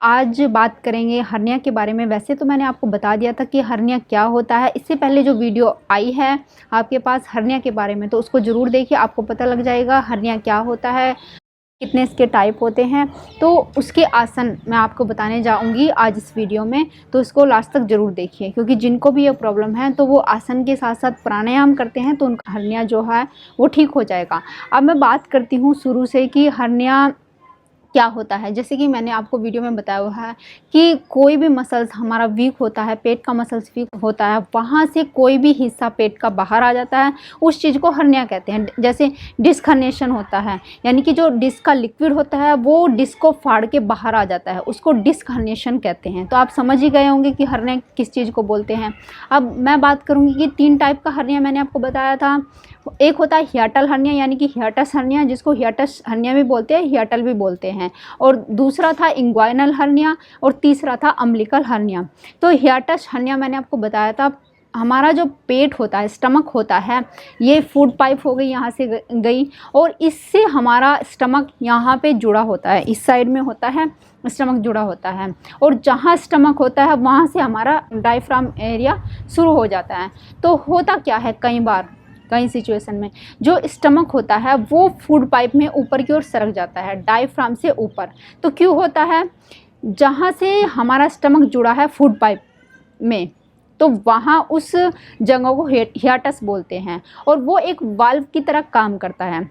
आज बात करेंगे हर्निया के बारे में। वैसे तो मैंने आपको बता दिया था कि हर्निया क्या होता है, इससे पहले जो वीडियो आई है आपके पास हर्निया के बारे में, तो उसको ज़रूर देखिए, आपको पता लग जाएगा हर्निया क्या होता है, कितने इसके टाइप होते हैं। तो उसके आसन मैं आपको बताने जाऊंगी आज इस वीडियो में, तो इसको लास्ट तक ज़रूर देखिए, क्योंकि जिनको भी ये प्रॉब्लम है तो वो आसन के साथ साथ प्राणायाम करते हैं तो उनका हर्निया जो है वो ठीक हो जाएगा। अब मैं बात करती हूँ शुरू से कि हर्निया क्या होता है। जैसे कि मैंने आपको वीडियो में बताया हुआ है कि कोई भी मसल्स हमारा वीक होता है, पेट का मसल्स वीक होता है, वहाँ से कोई भी हिस्सा पेट का बाहर आ जाता है, उस चीज़ को हर्निया कहते हैं। जैसे डिस्क हर्निएशन होता है, यानी कि जो डिस्क का लिक्विड होता है वो डिस्क को फाड़ के बाहर आ जाता है, उसको डिस्क हर्निएशन कहते हैं। तो आप समझ ही गए होंगे कि हर्निया किस चीज़ को बोलते हैं। अब मैं बात करूँगी कि 3 टाइप का हर्निया मैंने आपको बताया था। एक होता है हियाटल हर्निया, यानी कि हियाटस हर्निया, जिसको हियाटस हर्निया भी बोलते हैं, हियाटल भी बोलते हैं, और दूसरा था इंग्वाइनल हर्निया, और तीसरा था अम्बिलिकल हर्निया। तो हियाटस हर्निया मैंने आपको बताया था, हमारा जो पेट होता है, स्टमक होता है, ये फूड पाइप हो गई, यहाँ से गई, और इससे हमारा स्टमक यहाँ पे जुड़ा होता है, इस साइड में होता है स्टमक जुड़ा होता है, और जहाँ स्टमक होता है वहाँ से हमारा डायफ्राम एरिया शुरू हो जाता है। तो होता क्या है, कई सिचुएशन में जो स्टमक होता है वो फूड पाइप में ऊपर की ओर सरक जाता है, डायफ्राम से ऊपर। तो क्यों होता है, जहाँ से हमारा स्टमक जुड़ा है फूड पाइप में, तो वहाँ उस जगह को हियाटस बोलते हैं, और वो एक वाल्व की तरह काम करता है।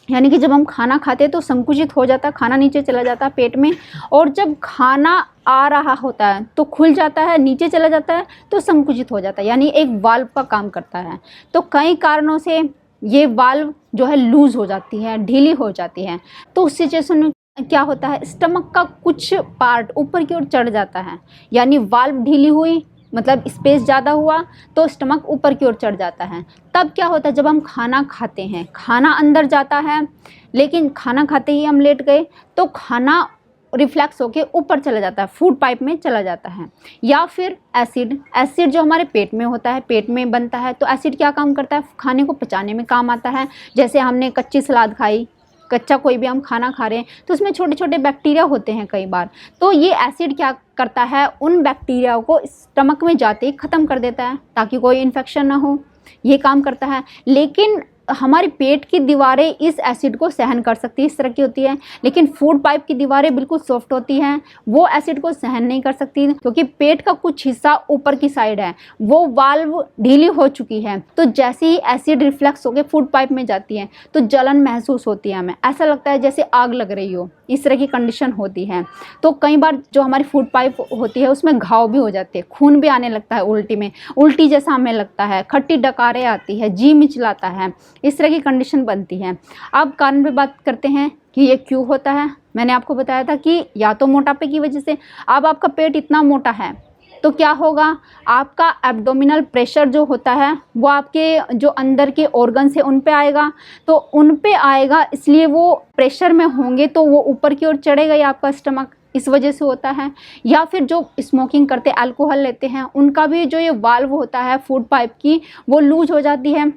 यानी कि जब हम खाना खाते हैं तो संकुचित हो जाता है, खाना नीचे चला जाता है पेट में, और जब खाना आ रहा होता है तो खुल जाता है, नीचे चला जाता है तो संकुचित हो जाता है, यानी एक वाल्व का काम करता है। तो कई कारणों से ये वाल्व जो है लूज़ हो जाती है, ढीली हो जाती है। तो उस सिचुएशन में क्या होता है, स्टमक का कुछ पार्ट ऊपर की ओर चढ़ जाता है, यानी वाल्व ढीली हुई, मतलब स्पेस ज़्यादा हुआ तो स्टमक ऊपर की ओर चढ़ जाता है। तब क्या होता है, जब हम खाना खाते हैं, खाना अंदर जाता है, लेकिन खाना खाते ही हम लेट गए तो खाना रिफ्लेक्स होके ऊपर चला जाता है, फूड पाइप में चला जाता है। या फिर एसिड जो हमारे पेट में होता है, पेट में बनता है, तो एसिड क्या काम करता है, खाने को पचाने में काम आता है। जैसे हमने कच्ची सलाद खाई, कच्चा कोई भी हम खाना खा रहे हैं तो उसमें छोटे छोटे बैक्टीरिया होते हैं कई बार, तो ये एसिड क्या करता है, उन बैक्टीरिया को स्टमक में जाते ही ख़त्म कर देता है ताकि कोई इन्फेक्शन ना हो, ये काम करता है। लेकिन हमारे पेट की दीवारें इस एसिड को सहन कर सकती है, इस तरह की होती है, लेकिन फूड पाइप की दीवारें बिल्कुल सॉफ्ट होती हैं, वो एसिड को सहन नहीं कर सकती, क्योंकि पेट का कुछ हिस्सा ऊपर की साइड है, वो वाल्व ढीली हो चुकी है। तो जैसे ही एसिड रिफ्लेक्स होकर फूड पाइप में जाती है तो जलन महसूस होती है, हमें ऐसा लगता है जैसे आग लग रही हो, इस तरह की कंडीशन होती है। तो कई बार जो हमारी फूड पाइप होती है उसमें घाव भी हो जाते हैं, खून भी आने लगता है, उल्टी जैसा हमें लगता है, खट्टी डकारें आती है, जी मिचलाता है, इस तरह की कंडीशन बनती है। अब कारण पे बात करते हैं कि ये क्यों होता है। मैंने आपको बताया था कि या तो मोटापे की वजह से। अब आपका पेट इतना मोटा है तो क्या होगा, आपका एब्डोमिनल प्रेशर जो होता है वो आपके जो अंदर के ऑर्गन्स है उन पे आएगा, तो उन पे आएगा, इसलिए वो प्रेशर में होंगे तो वो ऊपर की ओर चढ़ेगा या आपका स्टमक, इस वजह से होता है। या फिर जो स्मोकिंग करते, अल्कोहल लेते हैं, उनका भी जो ये वाल्व होता है फूड पाइप की, वो लूज हो जाती है,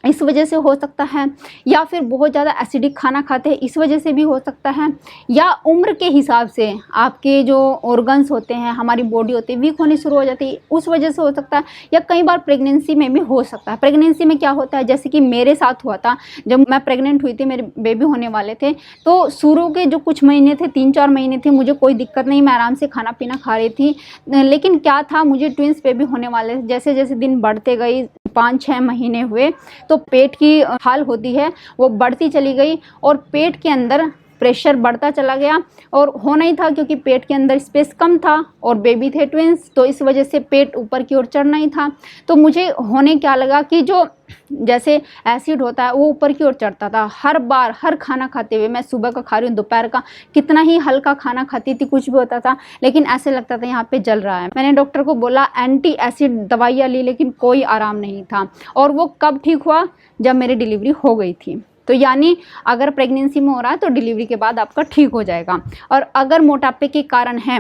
इस वजह से हो सकता है। या फिर बहुत ज़्यादा एसिडिक खाना खाते हैं, इस वजह से भी हो सकता है। या उम्र के हिसाब से आपके जो ऑर्गन्स होते हैं, हमारी बॉडी होती है, वीक होनी शुरू हो जाती है, उस वजह से हो सकता है। या कई बार प्रेगनेंसी में भी हो सकता है। प्रेगनेंसी में क्या होता है, जैसे कि मेरे साथ हुआ था, जब मैं प्रेग्नेंट हुई थी, मेरे बेबी होने वाले थे, तो शुरू के जो कुछ महीने थे, 3-4 महीने थे, मुझे कोई दिक्कत नहीं, मैं आराम से खाना पीना खा रही थी। लेकिन क्या था, मुझे ट्विंस बेबी होने वाले थे। जैसे जैसे दिन बढ़ते गई, 5-6 महीने हुए, तो पेट की हाल होती है वो बढ़ती चली गई, और पेट के अंदर प्रेशर बढ़ता चला गया, और होना ही था क्योंकि पेट के अंदर स्पेस कम था और बेबी थे ट्विंस, तो इस वजह से पेट ऊपर की ओर चढ़ना ही था। तो मुझे होने क्या लगा कि जो जैसे एसिड होता है वो ऊपर की ओर चढ़ता था। हर बार हर खाना खाते हुए, मैं सुबह का खा रही हूँ, दोपहर का, कितना ही हल्का खाना खाती थी, कुछ भी होता था, लेकिन ऐसे लगता था यहाँ पे जल रहा है। मैंने डॉक्टर को बोला, एंटी एसिड दवाइयाँ ली, लेकिन कोई आराम नहीं था। और वो कब ठीक हुआ, जब मेरी डिलीवरी हो गई थी। तो यानी अगर प्रेगनेंसी में हो रहा है तो डिलीवरी के बाद आपका ठीक हो जाएगा। और अगर मोटापे के कारण है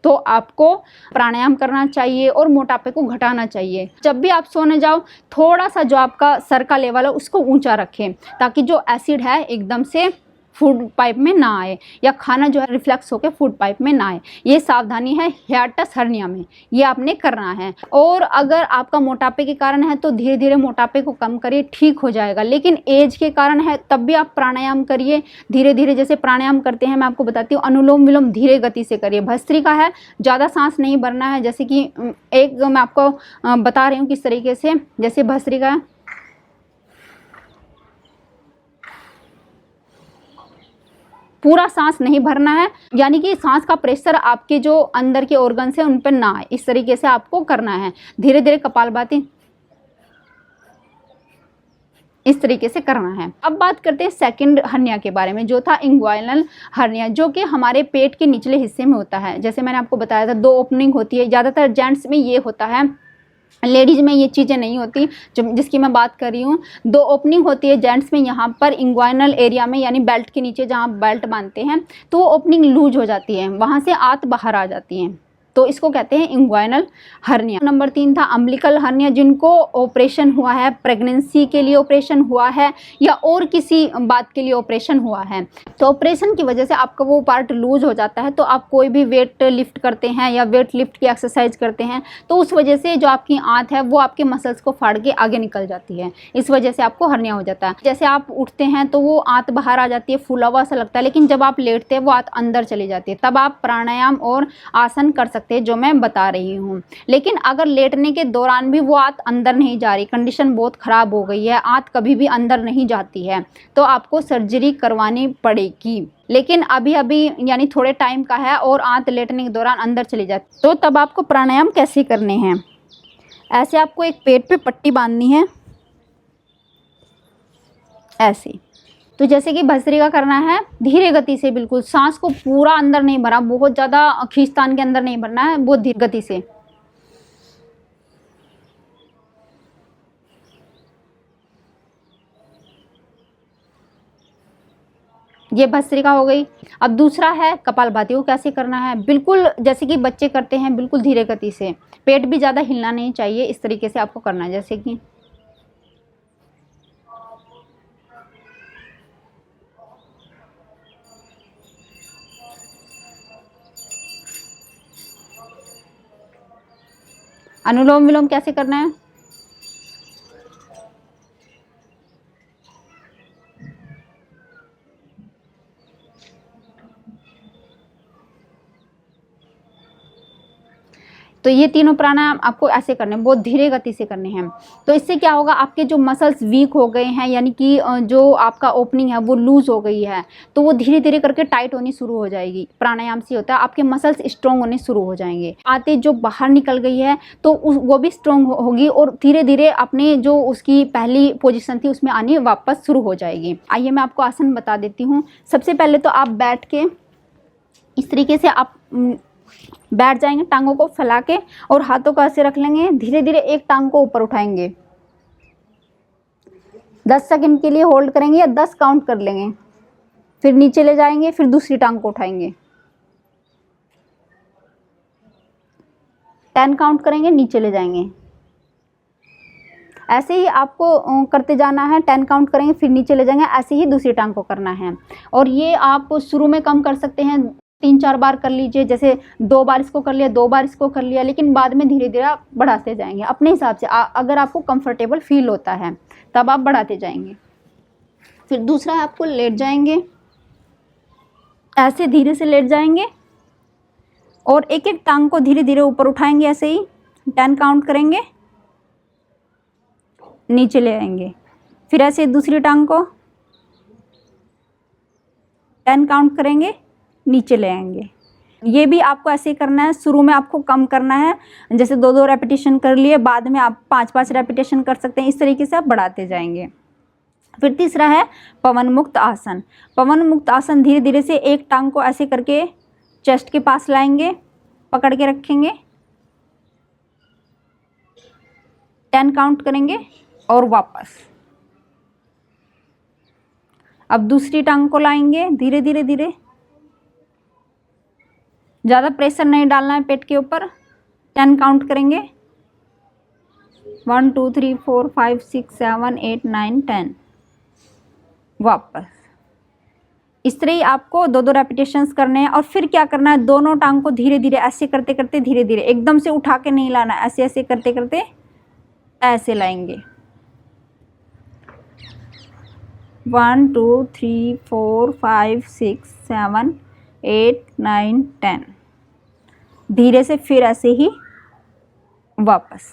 तो आपको प्राणायाम करना चाहिए और मोटापे को घटाना चाहिए। जब भी आप सोने जाओ, थोड़ा सा जो आपका सर का लेवल है उसको ऊंचा रखें, ताकि जो एसिड है एकदम से फूड पाइप में ना आए, या खाना जो है रिफ्लेक्स होकर फूड पाइप में ना आए। ये सावधानी है हियाटस हर्निया में, ये आपने करना है। और अगर आपका मोटापे के कारण है तो धीरे धीरे मोटापे को कम करिए, ठीक हो जाएगा। लेकिन एज के कारण है तब भी आप प्राणायाम करिए धीरे धीरे। जैसे प्राणायाम करते हैं मैं आपको बताती हूँ, अनुलोम विलोम धीरे गति से करिए। भस्त्रिका है, ज़्यादा सांस नहीं भरना है। जैसे कि एक मैं आपको बता रही हूँ किस तरीके से, जैसे भस्त्रिका है, पूरा सांस नहीं भरना है, यानी कि सांस का प्रेशर आपके जो अंदर के ऑर्गन्स है उन पर ना आए, इस तरीके से आपको करना है। धीरे धीरे कपालभाति इस तरीके से करना है। अब बात करते हैं सेकंड हर्निया के बारे में, जो था इंग्वाइनल हर्निया, जो कि हमारे पेट के निचले हिस्से में होता है। जैसे मैंने आपको बताया था 2 ओपनिंग होती है, ज़्यादातर जेंट्स में ये होता है, लेडीज में ये चीज़ें नहीं होती जो जिसकी मैं बात कर रही हूँ। 2 ओपनिंग होती है जेंट्स में, यहाँ पर इंग्वाइनल एरिया में, यानी बेल्ट के नीचे जहाँ बेल्ट बांधते हैं तो वो ओपनिंग लूज हो जाती है, वहाँ से आंत बाहर आ जाती है, तो इसको कहते हैं इंग्वाइनल हर्निया। नंबर 3 था अम्बिलिकल हर्निया, जिनको ऑपरेशन हुआ है, प्रेगनेंसी के लिए ऑपरेशन हुआ है या और किसी बात के लिए ऑपरेशन हुआ है, तो ऑपरेशन की वजह से आपका वो पार्ट लूज हो जाता है। तो आप कोई भी वेट लिफ्ट करते हैं या वेट लिफ्ट की एक्सरसाइज करते हैं तो उस वजह से जो आपकी आंत है वो आपके मसल्स को फाड़ के आगे निकल जाती है, इस वजह से आपको हर्निया हो जाता है। जैसे आप उठते हैं तो वो आंत बाहर आ जाती है, फूला हुआ सा लगता है, लेकिन जब आप लेटते हैं वो आंत अंदर चली जाती है। तब आप प्राणायाम और आसन कर सकते हैं जो मैं बता रही हूँ। लेकिन अगर लेटने के दौरान भी वो आंत अंदर नहीं जा रही, कंडीशन बहुत खराब हो गई है, आंत कभी भी अंदर नहीं जाती है, तो आपको सर्जरी करवानी पड़ेगी। लेकिन अभी अभी यानी थोड़े टाइम का है और आंत लेटने के दौरान अंदर चली जाती, तो तब आपको प्राणायाम कैसे करने हैं। ऐसे आपको एक पेट पे पट्टी बांधनी है, ऐसे। तो जैसे कि भस्त्रिका करना है धीरे गति से, बिल्कुल सांस को पूरा अंदर नहीं भरा, बहुत ज़्यादा खींचतान के अंदर नहीं भरना है, बहुत धीरे गति से। ये भस्त्रिका हो गई। अब दूसरा है कपालभाति, को कैसे करना है, बिल्कुल जैसे कि बच्चे करते हैं, बिल्कुल धीरे गति से, पेट भी ज़्यादा हिलना नहीं चाहिए, इस तरीके से आपको करना है। जैसे कि अनुलोम विलोम कैसे करना है, तो ये तीनों प्राणायाम आपको ऐसे करने हैं, बहुत धीरे गति से करने हैं। तो इससे क्या होगा, आपके जो मसल्स वीक हो गए हैं, यानी कि जो आपका ओपनिंग है वो लूज हो गई है, तो वो धीरे धीरे करके टाइट होनी शुरू हो जाएगी। प्राणायाम से होता है आपके मसल्स स्ट्रॉन्ग होने शुरू हो जाएंगे, आते जो बाहर निकल गई है तो वो भी स्ट्रॉन्ग होगी और धीरे धीरे अपने जो उसकी पहली पोजिशन थी उसमें आनी वापस शुरू हो जाएगी। आइए मैं आपको आसन बता देती हूँ। सबसे पहले तो आप बैठ के इस तरीके से आप बैठ जाएंगे, टांगों को फैला के, और हाथों को ऐसे रख लेंगे। धीरे धीरे एक टांग को ऊपर उठाएंगे, 10 सेकंड के लिए होल्ड करेंगे या 10 काउंट कर लेंगे, फिर नीचे ले जाएंगे, फिर दूसरी टांग को उठाएंगे, 10 काउंट करेंगे, नीचे ले जाएंगे। ऐसे ही आपको करते जाना है, 10 काउंट करेंगे फिर नीचे ले जाएंगे, ऐसे ही दूसरी टांग को करना है। और ये आप शुरू में कम कर सकते हैं, 3-4 बार कर लीजिए, जैसे 2 बार इसको कर लिया, 2 बार इसको कर लिया, लेकिन बाद में धीरे धीरे आप बढ़ाते जाएंगे अपने हिसाब से। अगर आपको कंफर्टेबल फील होता है तब आप बढ़ाते जाएंगे। फिर दूसरा है आपको लेट जाएंगे, ऐसे धीरे से लेट जाएंगे और एक एक टांग को धीरे धीरे ऊपर उठाएंगे, ऐसे ही 10 काउंट करेंगे, नीचे ले आएंगे, फिर ऐसे दूसरी टांग को 10 काउंट करेंगे, नीचे ले आएंगे। ये भी आपको ऐसे ही करना है। शुरू में आपको कम करना है, जैसे 2-2 रेपिटेशन कर लिए, बाद में आप 5-5 रेपिटेशन कर सकते हैं, इस तरीके से आप बढ़ाते जाएंगे। फिर तीसरा है पवन मुक्त आसन। पवन मुक्त आसन धीरे धीरे से एक टांग को ऐसे करके चेस्ट के पास लाएंगे, पकड़ के रखेंगे, 10 काउंट करेंगे और वापस। अब दूसरी टांग को लाएंगे, धीरे धीरे धीरे, ज़्यादा प्रेशर नहीं डालना है पेट के ऊपर, 10 काउंट करेंगे, 1 2 3 4 5 6 7 8 9 10, वापस। इस तरह ही आपको 2-2 रेपिटेशंस करने हैं। और फिर क्या करना है, दोनों टांग को धीरे धीरे ऐसे करते करते धीरे धीरे, एकदम से उठा के नहीं लाना, ऐसे ऐसे करते करते ऐसे लाएंगे। 1 2 3 4 5 6 7 8 9 10, धीरे से फिर ऐसे ही वापस।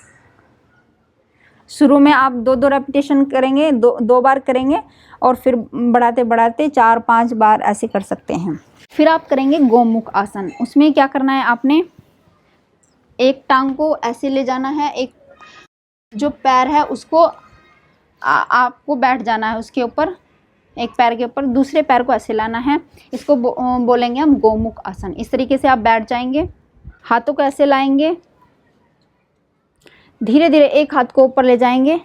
शुरू में आप 2-2 रेपिटेशन करेंगे, 2 बार करेंगे और फिर बढ़ाते बढ़ाते 4-5 बार ऐसे कर सकते हैं। फिर आप करेंगे गोमुख आसन। उसमें क्या करना है, आपने एक टांग को ऐसे ले जाना है, एक जो पैर है उसको आपको बैठ जाना है उसके ऊपर, एक पैर के ऊपर, दूसरे पैर को ऐसे लाना है। इसको बोलेंगे हम गोमुख आसन। इस तरीके से आप बैठ जाएंगे, हाथों को ऐसे लाएंगे, धीरे धीरे एक हाथ को ऊपर ले जाएंगे,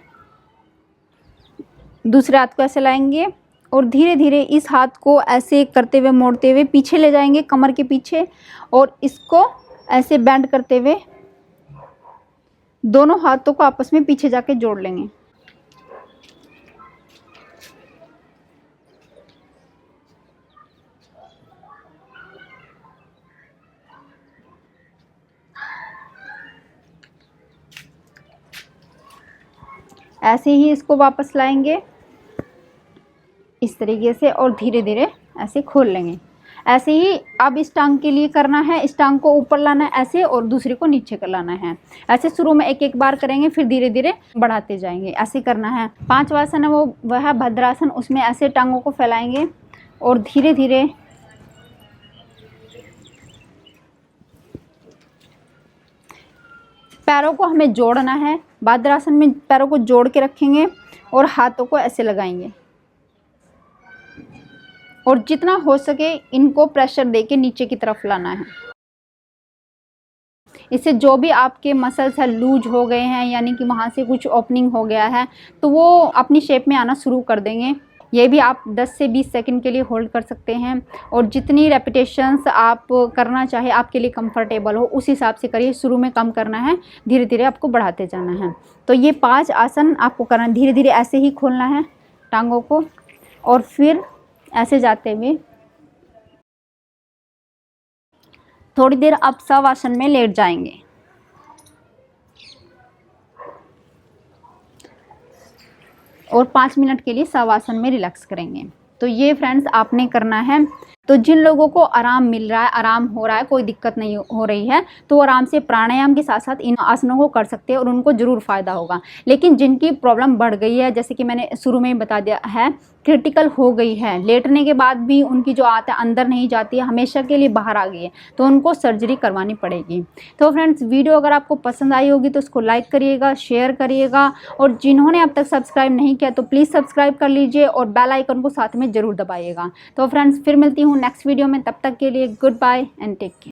दूसरे हाथ को ऐसे लाएंगे और धीरे धीरे इस हाथ को ऐसे करते हुए मोड़ते हुए पीछे ले जाएंगे, कमर के पीछे, और इसको ऐसे बेंड करते हुए दोनों हाथों को आपस में पीछे जाके जोड़ लेंगे। ऐसे ही इसको वापस लाएंगे इस तरीके से और धीरे धीरे ऐसे खोल लेंगे। ऐसे ही अब इस टांग के लिए करना है, इस टांग को ऊपर लाना है ऐसे और दूसरे को नीचे कर लाना है। ऐसे शुरू में एक एक बार करेंगे, फिर धीरे धीरे बढ़ाते जाएंगे, ऐसे करना है। 5वां आसन है वह है भद्रासन। उसमें ऐसे टांगों को फैलाएंगे और धीरे धीरे पैरों को हमें जोड़ना है। भद्रासन में पैरों को जोड़ के रखेंगे और हाथों को ऐसे लगाएंगे और जितना हो सके इनको प्रेशर देके नीचे की तरफ लाना है। इससे जो भी आपके मसल्स है लूज हो गए हैं, यानी कि वहाँ से कुछ ओपनिंग हो गया है, तो वो अपनी शेप में आना शुरू कर देंगे। ये भी आप 10 से 20 सेकंड के लिए होल्ड कर सकते हैं और जितनी रेपिटेशंस आप करना चाहे आपके लिए कंफर्टेबल हो उस हिसाब से करिए। शुरू में कम करना है, धीरे धीरे आपको बढ़ाते जाना है। तो ये 5 आसन आपको करना है। धीरे धीरे ऐसे ही खोलना है टांगों को और फिर ऐसे जाते हुए थोड़ी देर आप शवासन में लेट जाएंगे और 5 मिनट के लिए शवासन में रिलैक्स करेंगे। तो ये फ्रेंड्स आपने करना है। तो जिन लोगों को आराम मिल रहा है, आराम हो रहा है, कोई दिक्कत नहीं हो रही है, तो वो आराम से प्राणायाम के साथ साथ इन आसनों को कर सकते हैं और उनको ज़रूर फ़ायदा होगा। लेकिन जिनकी प्रॉब्लम बढ़ गई है, जैसे कि मैंने शुरू में ही बता दिया है, क्रिटिकल हो गई है, लेटने के बाद भी उनकी जो आंत है अंदर नहीं जाती है, हमेशा के लिए बाहर आ गई है, तो उनको सर्जरी करवानी पड़ेगी। तो फ्रेंड्स वीडियो अगर आपको पसंद आई होगी तो उसको लाइक करिएगा, शेयर करिएगा और जिन्होंने अब तक सब्सक्राइब नहीं किया तो प्लीज़ सब्सक्राइब कर लीजिए और बेल आइकन को साथ में ज़रूर दबाइएगा। तो फ्रेंड्स फिर मिलती हूँ नेक्स्ट वीडियो में, तब तक के लिए good bye and take care.